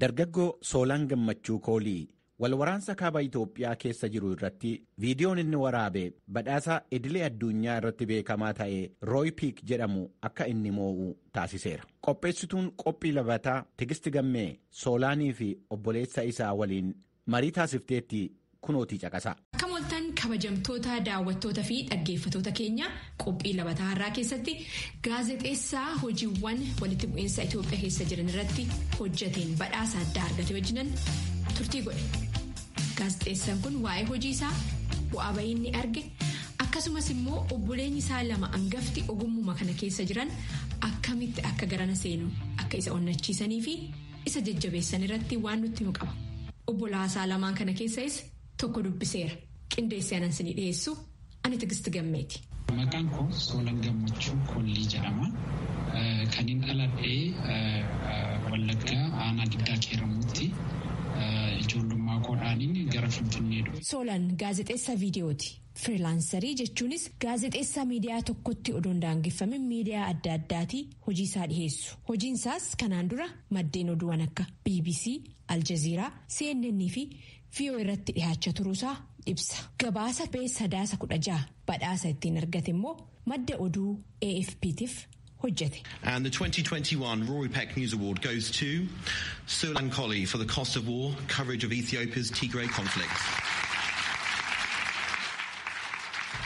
Dargaggoo Soolaan Gammachuu Koolii walwaraansa kaaba Itoophiyaa keessa jiru irratti viidiyoon inni waraabe badhaasa idilee addunyaa irratti beekamaa ta'e Rooy Piik jedhamu akka inni moo'u taasiseera. Qopheessituun qophii labataa Tigisti Gammee Soolaanii fi obboleessa isaa waliin marii taasifteetti kunootii caqasaa. Kabajamtoota daawwattoota fi dhaggeeffatoota keenya qophii labataa har'aa keessatti gaazexeessaa hojiiwwan walitti bu'iinsa Itoophiyaa keessa jiran irratti hojjeteen badhaasa addaa argate wajjinan turtii godhe. Gaazexeessaan kun waa'ee hojii isaa bu'aa bahii inni arge akkasumas immoo obboleenyi isaa lama hangafti ogummaa kana keessa jiran akkamitti akka garana seenu akka isa onnachiisanii fi isa jajjabeessan irratti waan nutti himu qaba. Obbolaasaa lamaan kana keessas tokko dubbiseera. Qindeessee anansinii dhiyeessu ani Tigisti Gammeeti. Maqaan koo Soolaan Gammachuu Koolii jedhama. Kan inni dhaladhee Wallaggaa aanaa Giddaa Keeramuutti ijoollummaa koodhaaniin gara Finfinnee dhufe. Soolaan gaazexeessaa viidiyooti. Firilaansarii jechuunis gaazexeessaa miidiyaa tokkotti odoon daangeffamin miidiyaa adda addaatii hojii isaa dhiyeessu. Hojiin isaas kanaan dura maddeen oduuwwan akka BBC, Aljazeeraa, CNN fi VOA irratti dhihaachaa turuusaa ibsa. Gabaasa Sadaasa 16 badhaasa ittiin argate immoo madda oduu AFP'tiif hojjete. And the 2021 Rory Peck News Award goes to Soolaan Koolii for the cost of war coverage of Ethiopia's Tigray conflict.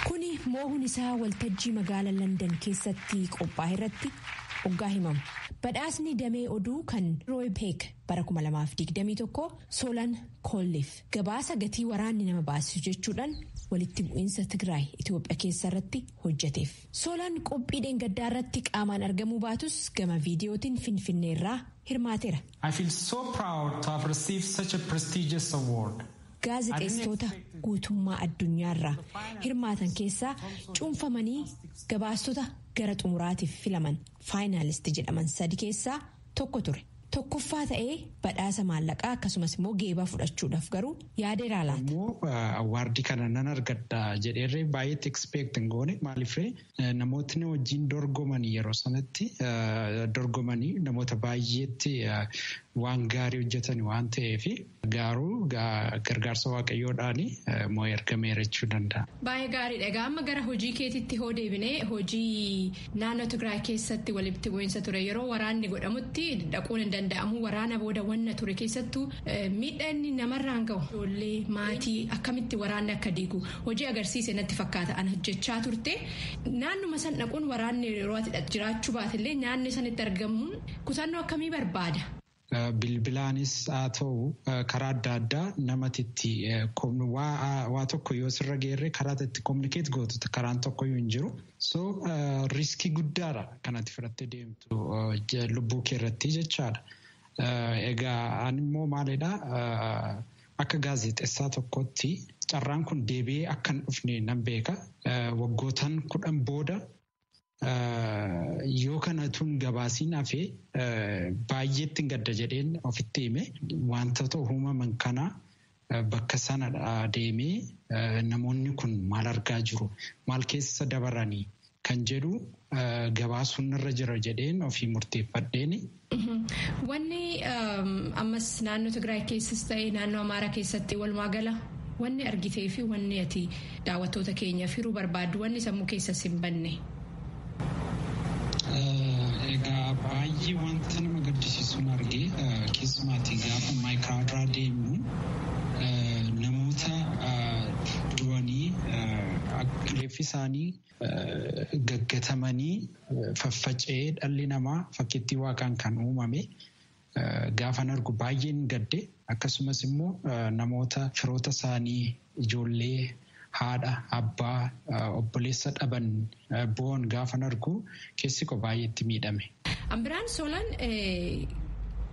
Kuni moo'uun isaa waltajjii magaalaa London keessatti qophaa'e irratti hoggaa himamu. Badhaasni damee oduu kan Roy Peck bara 2021 Soolaan Kooliif gabaasa gatii waraanni nama baasisu jechuudhaan walitti bu'iinsa Tigraay Itoophiyaa keessa irratti hojjeteef. Soolaan qophii dheengaddaa irratti qaamaan argamuu baatus gama viidiyootiin Finfinnee irraa hirmaateera. I feel so proud to have received such a prestigious award. Gaazexeessitoota guutummaa addunyaarraa hirmaatan keessaa cuunfamanii gabaastota gara xumuraatiif filaman faayinaalistii jedhaman 3 keessaa tokko ture. Tokkoffaa ta'ee badhaasa maallaqaa akkasumas immoo geebaa fudhachuudhaaf garuu yaadeeraa laata. Awwaardii kana nan argadha jedheerree baay'eetti ekspeektin goone maaliifree namootni wajjin dorgomanii yeroo sanatti dorgomanii namoota baay'eetti waan gaarii hojjetanii waan ta'eef garuu gargaarsa waaqayyoodhaani moo ergameera jechuu danda'a. Baay'ee gaariidha. Egaa amma gara hojii keetitti hoo deebinee hojii naannoo Tigraay keessatti walitti bu'iinsa ture yeroo waraanni godhamutti dhaquun hin danda'amu. Waraana booda wanna ture keessattuu miidhaan namarraan gahu ijoollee maatii akkamitti waraanni akka diigu hojii agarsiise natti fakkaata ana hojjechaa turte. Naannuma san dhaquun waraanni yeroo ati jiraachuu baatillee naannoo sanitti argamuun kutannoo akkamii barbaada? Bilbilaanis haa ta'u karaa adda addaa namatitti waa tokko yoo sirra geerre karaa itti kominikeet gootu karaan tokko yoo hin jiru. So riskii guddaadha kanatti fudhattee deemtu lubbuu kee irratti jechaadha. Egaa ani immoo maalidhaa akka gaazexeessaa tokkotti carraan kun deebi'ee akka hin dhufne nan beeka. Waggootaan 10 booda. Yoo kanatuun gabaasiin hafee baay'eetti gadda jedheen ofitti hime wantoota uumaman kana bakka sana deemee namoonni kun maal argaa jiru maal keessa dabaranii kan jedhu gabaasuun irra jira jedheen ofii murteeffadheeni. Wanni ammas naannoo Tigraay keessas ta'ee naannoo Amaaraa keessatti walumaa gala wanni argitee fi wanni ati daawwattoota keenyaaf hiruu barbaaddu wanni sammuu keessas hin banne. Egaa baay'ee wanta nama gaddisiisuun argee keessumaatii gaafa maayikiraadirraa deemu namoota du'anii reeffi isaanii gaggatamanii faffaca'ee dhalli namaa fakkiitti waaqaan kan uumame gaafan argu baay'een gadde akkasumas immoo namoota firoota isaanii ijoollee. Haadha, abbaa, obboleessa dhaban bo'oon gaafan argu keessi koo baay'eetti miidhame. Ambiraan Soolaan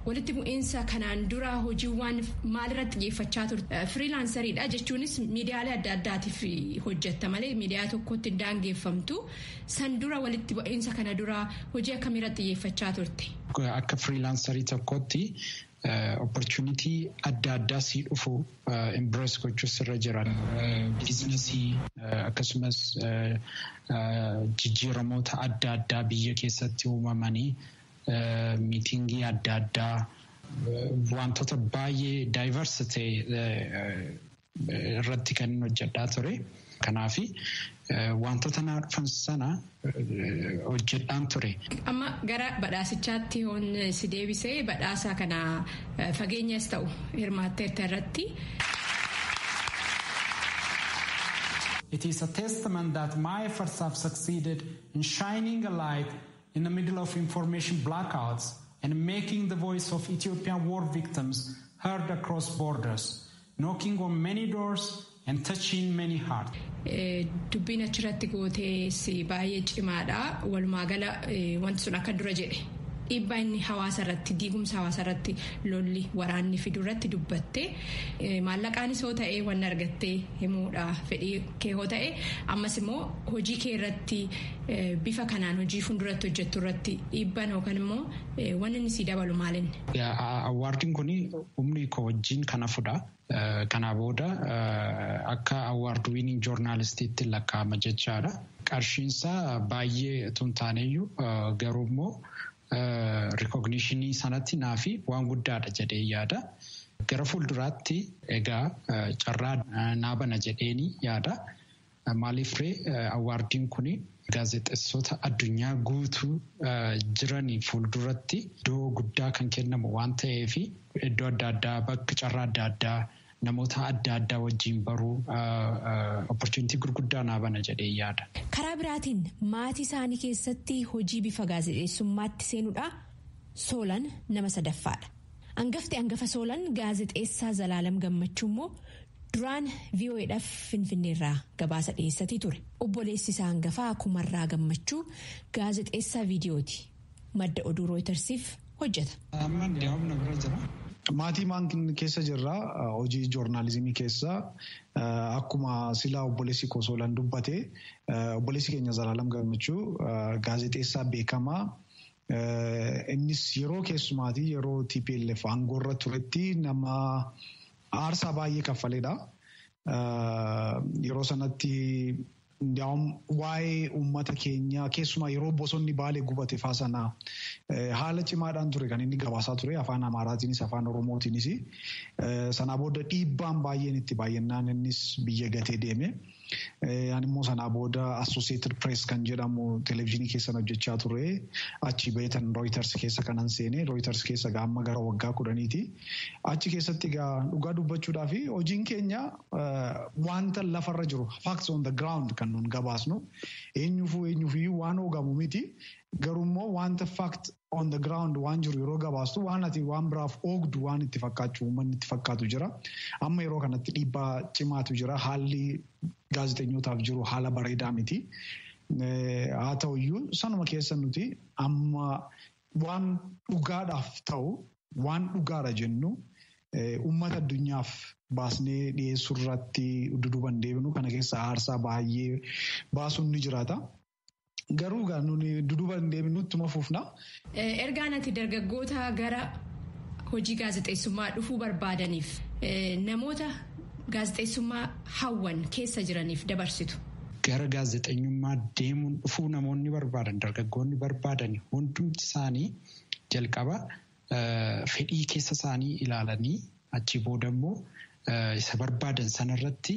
walitti bu'iinsa kanaan dura hojiiwwan maalirratti xiyyeeffachaa turte? Firiilaansariidha jechuunis miidiyaalee adda addaatiif hojjetta malee miidiyaa tokkotti hin daangeffamtu. San dura walitti bu'iinsa kana dura hojii akkamiirratti xiyyeeffachaa turte? Akka firiilaansarii tokkotti. Opportunity adda addaa sii dhufu embrace gochuus irra jiran biizinasii akkasumas jijjiiramoota adda addaa biyya keessatti uumamanii miitingii adda addaa wantoota baay'ee diverse ta'e irratti kan hojjedhaa ture. Kanaafi wantoota na dhufan sana hojjedhaan ture. Amma gara badhaasichaatti hoon si deebisee badhaasa kana fageenyas ta'u hirmaatteetta irratti. It is a testament that my efforts have succeeded in shining a light in the middle of information blackouts and making the voice of Ethiopian war victims heard across borders, knocking on many doors and touching many hearts. Dubbiin achirratti gootee si baay'ee cimaadha. Walumaa gala wanti sun akka dura jedhe dhiibbaa inni hawaasa irratti diigumsa hawaasa irratti lolli waraanni fidu irratti dubbatte maallaqaanis hoo ta'e waan argattee himuudha fedhii kee hoo ta'e ammas immoo hojii kee irratti bifa kanaan hojii fuulduratti hojjettu irratti dhiibbaan yookaan immoo waan inni si dabalu maalinni. Awwaardiin kun humni koo wajjin kana fudha. Kana booda akka award winning journalistiitti lakkaa'ama jechaadha. Qarshiinsaa baay'ee tun taaneyyuu garuu immoo recognitionii sanatti naafi waan guddaadha jedhee yaada. Gara fuulduraatti egaa carraa naabana jedheeni yaada. Maaliifree awwaardiin kun gaazexeessota addunyaa guutuu jiranii fuulduratti iddoo guddaa kan kennamu waan ta'eef iddoo adda addaa bakka carraa adda addaa namoota adda addaa wajjin baruu opportunity gurguddaa naabana jedhee yaada. Karaa biraatiin maatii isaanii keessatti hojii bifa gaazexeessummaatti seenuudha. Soolan nama sadaffaadha. Hangafa Soolan gaazexeessaa Zalaalam Gammachuu immoo duraan VOA'dhaaf Finfinneerraa gabaasa dhiyeessatii ture. Obboleessi isaa hangafaa Kumarraa Gammachuu gaazexeessaa viidiyooti. Madda oduu Rooyitersiif hojjeta. Maatii maan keessa jirra hojii joornaalizimii keessa akkuma silaa obboleessi koo Soolan dubbate obboleessi keenya Zalaalam Gammachuu gaazexeessaa beekamaa. Innis yeroo keessumaatii yeroo TPLF aangoorra turetti nama aarsaa baay'ee kaffaleedha. Yeroo sanatti waa'ee uummata keenyaa keessumaa yeroo bosonni Baalee gubate faa sana haala cimaadhaan ture kan inni gabaasaa ture afaan Amaaraatiinis afaan Oromootiinis. Sanaa booda dhiibbaan baay'een itti baay'inaan innis biyya gatee deeme. Ani immoo sanaa booda Associated Press kan jedhamu televezyiinii keessan hojjechaa ture. Achi beetan Reuters keessa kanan seene. Reuters keessa amma gara waggaa 10ti. Achi keessatti dhugaa dubbachuudhaaf hojiin keenya wanta lafarra jiru facts on the ground kan nun gabaasnu eenyuufiyyuu waan hoogamu miti. Garummoo wanta fact on the ground waan jiru yeroo gabaastu waan ati waan biraaf oogdu waan itti fakkaachuu uummanni itti fakkaatu jira. Amma yeroo kanatti dhiibbaa cimaatu jira. Haalli gaazexeessotaaf jiru haala bareedaa miti. Haa ta'uyyuu sanuma keessa nuti amma waan dhugaadhaaf ta'u waan dhugaadha jennu uummata addunyaaf baasnee dhiyeessuu irratti duduban deebinu kana keessa aarsaa baay'ee baasuun ni jiraata. Garuu nuni duduban deebinutti mafuufna. Ergaan ati dargaggoota gara hojii gaazexeessummaa dhufuu barbaadaniif namoota gaazexeessummaa hawwan keessa jiraniif dabarsitu. Gara gaazexeessummaa deemuun dhufuu namoonni barbaadan dargaggoonni barbaadan hundumti isaanii jalqaba fedhii keessa isaanii ilaalanii achi booda immoo isa barbaadan sanarratti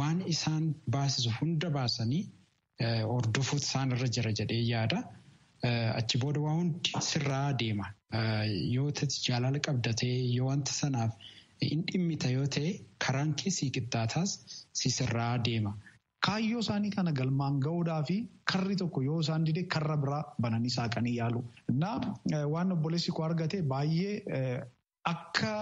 waan isaan baasisu hunda baasanii hordofuutu isaan irra jira jedhee yaada. Achi booda waa hundi sirraa deema. Yoo ta'e jaalala qabdatee yoo wanta sanaaf hin dhimmita yoo ta'e karaan keessii qixxaataas si sirraa deema. Kaayyoo isaanii kana galmaan ga'uudhaa fi karri tokko yoo isaan dide karra biraa bananii saaqanii yaalu. Waan obboleessi koo argate baay'ee akka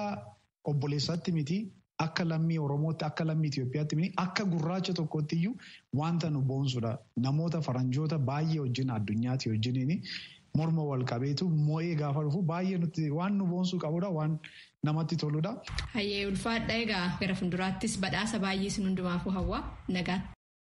obboleessaatti miti. Akka lammii Oromootti, akka lammii Itoophiyaatti miti, akka gurraacha tokkotti iyyuu wanta nu boonsudha. Namoota faranjoota baay'ee wajjin addunyaatti wajjiniin morma wal qabeetu moo'ee gaafa dhufu baay'ee nuti waan nu boonsuu qabudha, waan namatti toludha. Hayyee ulfaadha egaa gara fuulduraattis badhaasa baay'ee sin hundumaafuu hawwa nagaatti.